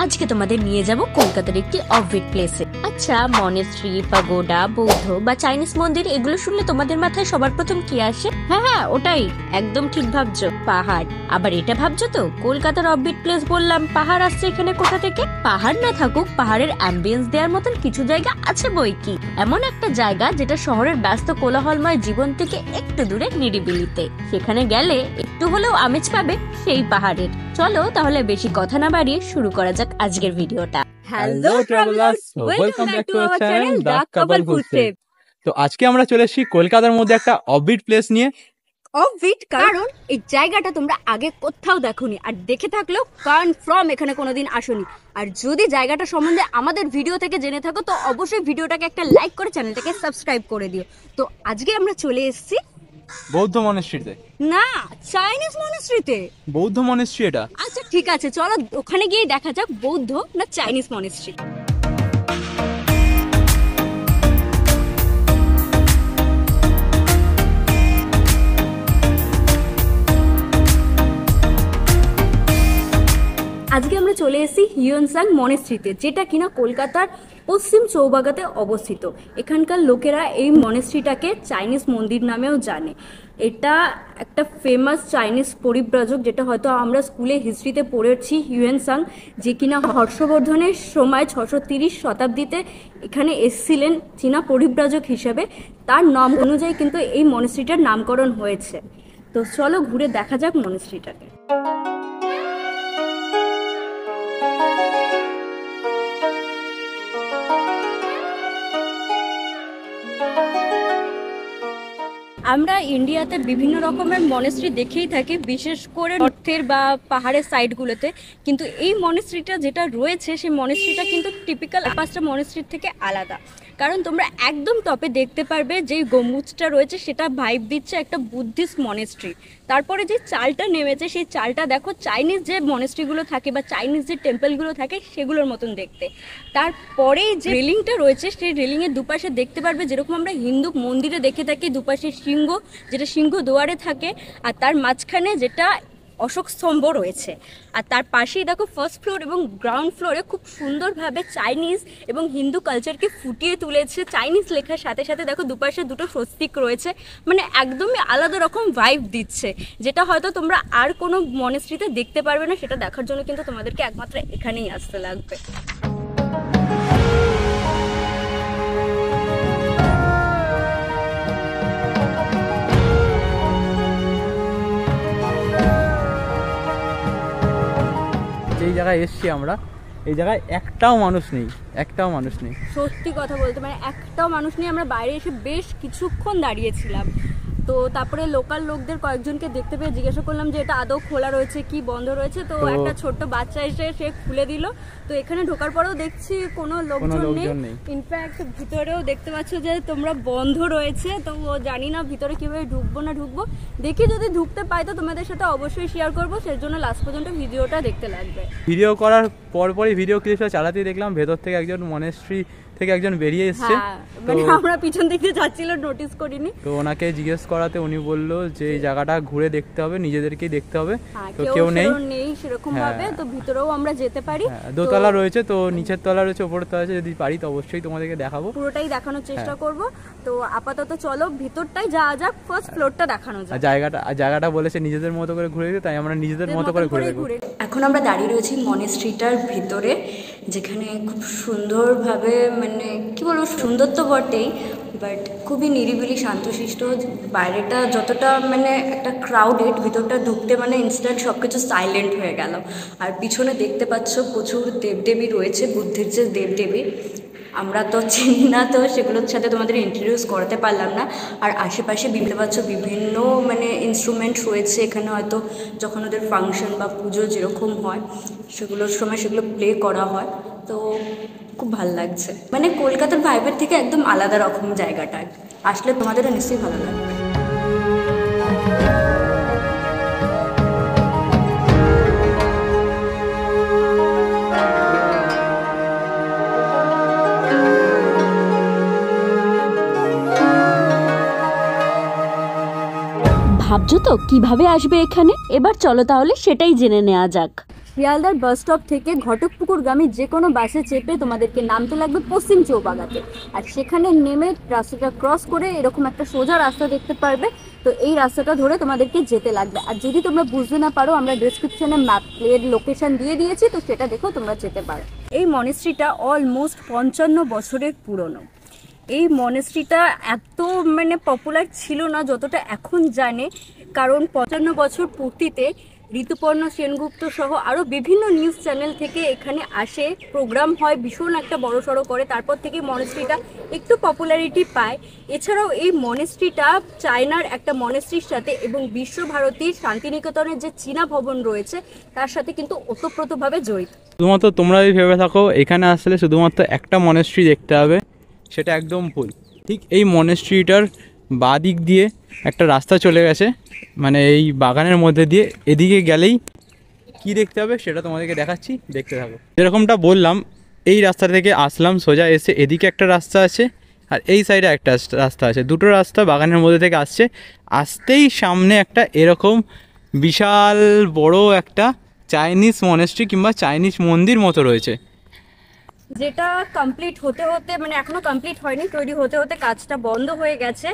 আজকে তোমাদের নিয়ে যাব কলকাতার একটি অফবিট প্লেসে। আচ্ছা, মনেস্ট্রি, পাগোডা, বৌদ্ধ বা চাইনিজ মন্দির এগুলো শুনলে তোমাদের মাথায় সবার প্রথম কি আসে? হ্যাঁ, ওটাই, একদম ঠিক ভাবছো, পাহাড়। আবার এটা ভাবছো তো কলকাতার অফবিট প্লেস বললাম, পাহাড় আসছে এখানে কোথা থেকে? পাহাড় না থাকুক, পাহাড়ের অ্যাম্বিয়েন্স দেওয়ার মতন কিছু জায়গা আছে বই কি। এমন একটা জায়গা যেটা শহরের ব্যস্ত কোলাহলময় জীবন থেকে একটু দূরে নিরিবিলিতে। সেখানে গেলে একটু হলেও আমেজ পাবে সেই পাহাড়ের। চলো তাহলে বেশি কথা না বাড়িয়ে শুরু করা যাক আজকের ভিডিওটা। Hello travellers, welcome back to our channel the couple footstep. তো আজকে আমরা চলে এসেছি কলকাতার মধ্যে একটা অফবিট প্লেস নিয়ে। অফবিট কারণ এই জায়গাটা তোমরা আগে কোথাও দেখোনি, আর দেখে থাকলেও কনফার্ম এখানে কোনোদিন আসোনি। আর যদি জায়গাটা সম্বন্ধে আমাদের ভিডিও থেকে জেনে থাকো তো অবশ্যই ভিডিওটাকে একটা লাইক করে চ্যানেলটাকে সাবস্ক্রাইব করে দিও। তো আজকে আমরা চলে এসেছি বৌদ্ধ মনেস্ট্রিতে। না, চাইনিজ মনেস্ট্রিতে। বৌদ্ধ মনেস্ট্রি এটা? আচ্ছা ঠিক আছে, চলো ওখানে গিয়ে দেখা যাক বৌদ্ধ না চাইনিজ মনেস্ট্রি। আজকে আমরা চলে এসেছি হিউয়েনসাং মনেস্ট্রিতে, যেটা কিনা কলকাতার পশ্চিম চৌবাগাতে অবস্থিত। এখানকার লোকেরা এই মনেস্ট্রিটাকে চাইনিজ মন্দির নামেও জানে। এটা একটা ফেমাস চাইনিজ পরিব্রাজক, যেটা হয়তো আমরা স্কুলে হিস্ট্রিতে পড়েছি, হিউয়েনসাং, যে কিনা হর্ষবর্ধনের সময় 630 শতাব্দীতে এখানে এসেছিলেন চীনা পরিব্রাজক হিসেবে। তার নাম অনুযায়ী কিন্তু এই মনেস্ট্রিটার নামকরণ হয়েছে। তো চলো ঘুরে দেখা যাক মনেস্ট্রিটাকে। আমরা ইন্ডিয়াতে বিভিন্ন রকমের মনেস্ট্রি দেখেই থাকি, বিশেষ করে নর্থের বা পাহাড়ের সাইডগুলোতে, কিন্তু এই মনেস্ট্রিটা যেটা রয়েছে সেই মনেস্ট্রিটা কিন্তু টিপিক্যাল পাঁচটা মনেস্ট্রির থেকে আলাদা। কারণ তোমরা একদম টপে দেখতে পারবে যে গম্বুজটা রয়েছে সেটা ভাইব দিচ্ছে একটা বুদ্ধিস্ট মনেস্ট্রি। তারপরে যে চালটা নেমেছে সেই চালটা দেখো চাইনিজ যে মনেস্ট্রিগুলো থাকে বা চাইনিজ যে টেম্পলগুলো থাকে সেগুলোর মতন দেখতে। তারপরেই যে রেলিংটা রয়েছে সেই রেলিংয়ের দুপাশে দেখতে পারবে যেরকম আমরা হিন্দু মন্দিরে দেখে থাকি, দুপাশে সিংহ, যেটা সিংহ দুয়ারে থাকে, আর তার মাঝখানে যেটা অশোক স্তম্ভ রয়েছে। আর তার পাশেই দেখো ফার্স্ট ফ্লোর এবং গ্রাউন্ড ফ্লোরে খুব সুন্দরভাবে চাইনিজ এবং হিন্দু কালচারকে ফুটিয়ে তুলেছে। চাইনিজ লেখার সাথে সাথে দেখো দুপাশে দুটো স্বস্তিক রয়েছে, মানে একদমই আলাদা রকম ভাইব দিচ্ছে, যেটা হয়তো তোমরা আর কোনো মনেস্ট্রিতে দেখতে পারবে না। সেটা দেখার জন্য কিন্তু তোমাদেরকে একমাত্র এখানেই আসতে লাগবে। এই জায়গায় এসছি আমরা, এই জায়গায় একটাও মানুষ নেই, সত্যি কথা বলতে মানে একটাও মানুষ নেই। আমরা বাইরে এসে বেশ কিছুক্ষণ দাঁড়িয়েছিলাম, তো তারপরে লোকাল লোকদের কয়েকজনকে দেখতে পেয়ে জিজ্ঞাসা করলাম যে এটা আদৌ খোলা রয়েছে কি বন্ধ রয়েছে। তো একটা ছোট্ট বাচ্চা এসে সে খুলে দিল। তো এখানে ঢোকার পরেও দেখছি কোনো লোকজন নেই। ইনফ্যাক্ট ভিতরেও দেখতে পাচ্ছ যে তোমরা বন্ধ রয়েছে। তো জানি না ভিতরে কিভাবে ঢুকবো না ঢুকবো, দেখি যদি ঢুকতে পাই তো তোমাদের সাথে অবশ্যই শেয়ার করবো। সেই জন্য লাস্ট পর্যন্ত ভিডিওটা দেখতে লাগবে। ভিডিও করার পরপরই ভিডিও ক্লিপটা চালাতেই দেখলাম ভেতর থেকে একজন মনেস্ট্রি থেকে একজন বেরিয়ে এসছে। মানে আমরা পিছন দিকে যাচ্ছিল, নোটিস করিনি। তো ওনাকে জিজ্ঞেস করাতে উনি বললো যে এই জায়গাটা ঘুরে দেখতে হবে, নিজেদেরকেই দেখতে হবে। তো কেউ নেই সেরকম ভাবে। তো ভিতরেও আমরা যেতে পারি, দোতলা রয়েছে, তো নিচের তলা রয়েছে, উপরের তলা আছে। যদি পারি তো অবশ্যই তোমাদেরকে দেখাবো, পুরোটাই দেখানোর চেষ্টা করব। তো আপাতত চলো ভিতরটাই যাওয়া যাক, ফার্স্ট ফ্লোরটা দেখানো যাক। জায়গাটা বলেছে নিজেদের মতো করে ঘুরে দিতে, তাই আমরা নিজেদের মতো করে ঘুরে দেখব। এখন আমরা দাঁড়িয়ে রয়েছি মনেস্ট্রিটার ভিতরে, যেখানে খুব সুন্দরভাবে, মানে কি বলবো, সুন্দর তো বটেই, বাট খুবই নিরিবিলি শান্তশিষ্ট। বাইরেটা যতটা মানে একটা ক্রাউডেড, ভিতরটা ঢুকতে মানে ইনস্ট্যান্ট সব কিছু সাইলেন্ট হয়ে গেল। আর পিছনে দেখতে পাচ্ছ প্রচুর দেবদেবী রয়েছে, বুদ্ধির যে দেবদেবী, আমরা তো চিনি না, তো সেগুলোর সাথে তোমাদের ইন্ট্রোডিউস করাতে পারলাম না। আর আশেপাশে দেখতে পাচ্ছ বিভিন্ন মানে ইনস্ট্রুমেন্ট রয়েছে এখানে, হয়তো যখন ওদের ফাংশন বা পুজো যেরকম হয় সেগুলোর সময় সেগুলো প্লে করা হয়। তো খুব ভালো লাগছে, মানে কলকাতার ভাইবের থেকে একদম আলাদা রকম জায়গাটা। আসলে তোমাদেরও নিশ্চয়ই ভালো লাগবে। ভাবছো তো কিভাবে আসবে এখানে? এবার চলো তাহলে সেটাই জেনে নেওয়া যাক। শিয়ালদার বাস স্টপ থেকে ঘটকপুকুরগামী যে কোনো বাসে চেপে তোমাদেরকে নামতে লাগবে পশ্চিম চৌবাগাতে, আর সেখানে নেমে রাস্তাটা ক্রস করে এরকম একটা সোজা রাস্তা দেখতে পারবে। তো এই রাস্তাটা ধরে তোমাদেরকে যেতে লাগবে। আর যদি তোমরা বুঝতে না পারো, আমরা ডেসক্রিপশনে ম্যাপের লোকেশন দিয়ে দিয়েছি, তো সেটা দেখেও তোমরা যেতে পারো। এই মনেস্ট্রিটা অলমোস্ট 55 বছরের পুরনো। এই মনেস্ট্রিটা এত পপুলার ছিল না যতটা এখন জানে, কারণ 55 বছর পূর্তিতে ঋতুপর্ণ সেনগুপ্ত সহ আরও বিভিন্ন নিউজ চ্যানেল থেকে এখানে আসে, প্রোগ্রাম হয়, ভীষণ একটা বড়সড় করে, তারপর থেকে মনেস্ট্রিটা একটু পপুলারিটি পায়। এছাড়াও এই মনেস্ট্রিটা চায়নার একটা মনেস্ট্রির সাথে এবং বিশ্বভারতীর শান্তিনিকেতনের যে চীনা ভবন রয়েছে তার সাথে কিন্তু ওতপ্রোতভাবে জড়িত। শুধুমাত্র তোমরা যদি ভেবে থাকো এখানে আসলে শুধুমাত্র একটা মনেস্ট্রি দেখতে হবে, সেটা একদম ভুল। ঠিক এই মনেস্ট্রিটার বাঁ দিক দিয়ে একটা রাস্তা চলে গেছে, মানে এই বাগানের মধ্যে দিয়ে, এদিকে গেলেই কি দেখতে হবে সেটা তোমাদেরকে দেখাচ্ছি, দেখতে থাকো। যেরকমটা বললাম, এই রাস্তা থেকে আসলাম সোজা, এসে এদিকে একটা রাস্তা আছে আর এই সাইডে একটা রাস্তা আছে, দুটো রাস্তা বাগানের মধ্যে থেকে আসছে। আসতেই সামনে একটা এরকম বিশাল বড় একটা চাইনিজ মনেস্ট্রি কিংবা চাইনিজ মন্দির মতো রয়েছে, যেটা কমপ্লিট হতে হতে এখনো কমপ্লিট হয়নি, তৈরি হতে হতে কাজটা বন্ধ হয়ে গেছে।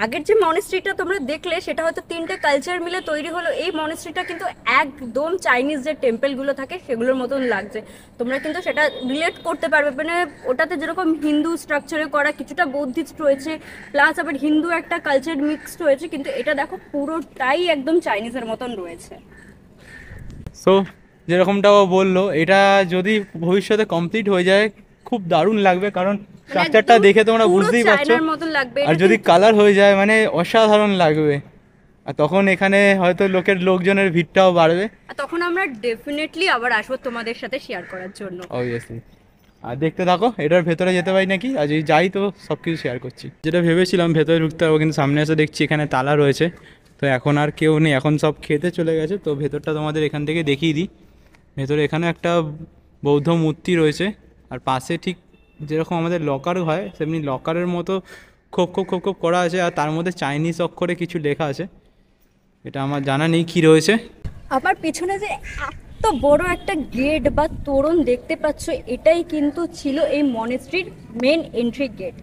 আগের যে মনেস্ট্রিটা তোমরা দেখলে সেটা হয়তো 3টে কালচার মিলে তৈরি হলো, এই মনেস্ট্রিটা কিন্তু একদম চাইনিজ যে টেম্পলগুলো থাকে সেগুলোর মতন লাগছে। তোমরা কিন্তু সেটা রিলেট করতে পারবে, ওটাতে যেরকম হিন্দু স্ট্রাকচারে করা, কিছুটা বৌদ্ধিস্ট রয়েছে, প্লাস আবার হিন্দু একটা কালচার মিক্সড হয়েছে, কিন্তু এটা দেখো পুরোটাই একদম চাইনিজের মতন রয়েছে। সো যেরকমটাও বললো, এটা যদি ভবিষ্যতে কমপ্লিট হয়ে যায় খুব দারুণ লাগবে, কারণ স্ট্রাকচারটা দেখে তোমরা বুঝতেই পারছো, আর যদি কালার হয়ে যায় অসাধারণ লাগবে। আর তখন এখানে হয়তো লোকজনের ভিড়টাও বাড়বে, আর তখন আমরা ডেফিনেটলি আবার আসবো তোমাদের সাথে শেয়ার করার জন্য, অবভিয়াসলি। আর দেখতে থাকো, এটার ভেতরে যেতে পারি নাকি, আর যদি যাই তো সব কিছু শেয়ার করছি। যেটা ভেবেছিলাম ভেতরে ঢুকতে পারবো, কিন্তু সামনে এসে দেখছি এখানে তালা রয়েছে, তো এখন আর কেউ নেই, এখন সব খেতে চলে গেছে। তো ভেতরটা তোমাদের এখান থেকে দেখিয়ে দিই। ভেতরে এখানে একটা বৌদ্ধ মূর্তি রয়েছে, আর পাশে ঠিক যেরকম আমাদের লকার হয় সেমনি লকারের মতো খোপ খোপ খোপ খোপ করা আছে, আর তার মধ্যে চাইনিজ অক্ষরে কিছু লেখা আছে, এটা আমার জানা নেই কি রয়েছে। আমার পিছনে যে এত বড় একটা গেট বা তোরণ দেখতে পাচ্ছ, এটাই কিন্তু ছিল এই মনেস্ট্রির মেন এন্ট্রি গেট।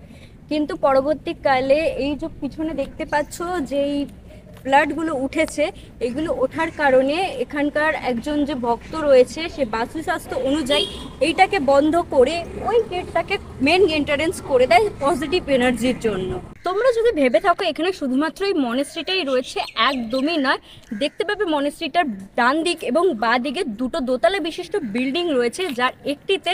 কিন্তু পরবর্তীকালে এই যে পিছনে দেখতে পাচ্ছ যেই ফ্লাডগুলো উঠেছে, এগুলো ওঠার কারণে এখানকার একজন যে ভক্ত রয়েছে সে বাস্তুশাস্ত্র অনুযায়ী এইটাকে বন্ধ করে ওই গেটটাকে মেন এন্ট্রান্স করে দেয় পজিটিভ এনার্জির জন্য। তোমরা যদি ভেবে থাকো এখানে শুধুমাত্র এই মনেস্ট্রিটাই রয়েছে, একদমই নয়। দেখতে পাবে মনেস্ট্রিটার ডান দিক এবং বাঁ দিকে দুটো দোতলা বিশিষ্ট বিল্ডিং রয়েছে, যার একটিতে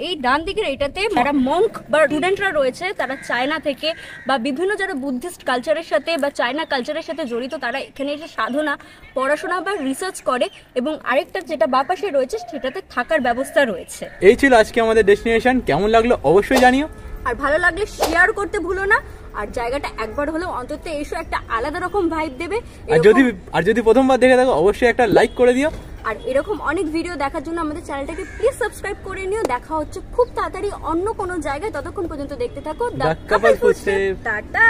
এই ডান দিকের এটাতে যারা মঙ্ক বা স্টুডেন্টরা রয়েছে তারা চায়না থেকে বা বিভিন্ন যারা বুদ্ধিস্ট কালচারের সাথে বা চায়না কালচারের সাথে জড়িত, তারা এখানে এসে সাধনা, পড়াশোনা বা রিসার্চ করে, এবং আরেকটা যেটা বাঁ পাশে রয়েছে সেটাতে থাকার ব্যবস্থা রয়েছে। এই ছিল আজকে আমাদের ডেস্টিনেশন, কেমন লাগলো অবশ্যই জানিও, আর ভালো লাগলে শেয়ার করতে ভুলো না। আর জায়গাটা একবার হলেও অন্তত এসো, একটা আলাদা রকম ভাইব দেবে। আর যদি প্রথমবার দেখে থাকো অবশ্যই একটা লাইক করে দিও, আর এরকম অনেক ভিডিও দেখার জন্য আমাদের চ্যানেলটাকে প্লিজ সাবস্ক্রাইব করে নিও। দেখা হচ্ছে খুব তাড়াতাড়ি অন্য কোনো জায়গায়, ততক্ষণ পর্যন্ত দেখতে থাকো দ্য কাপল ফুটস্টেপ। টাটা।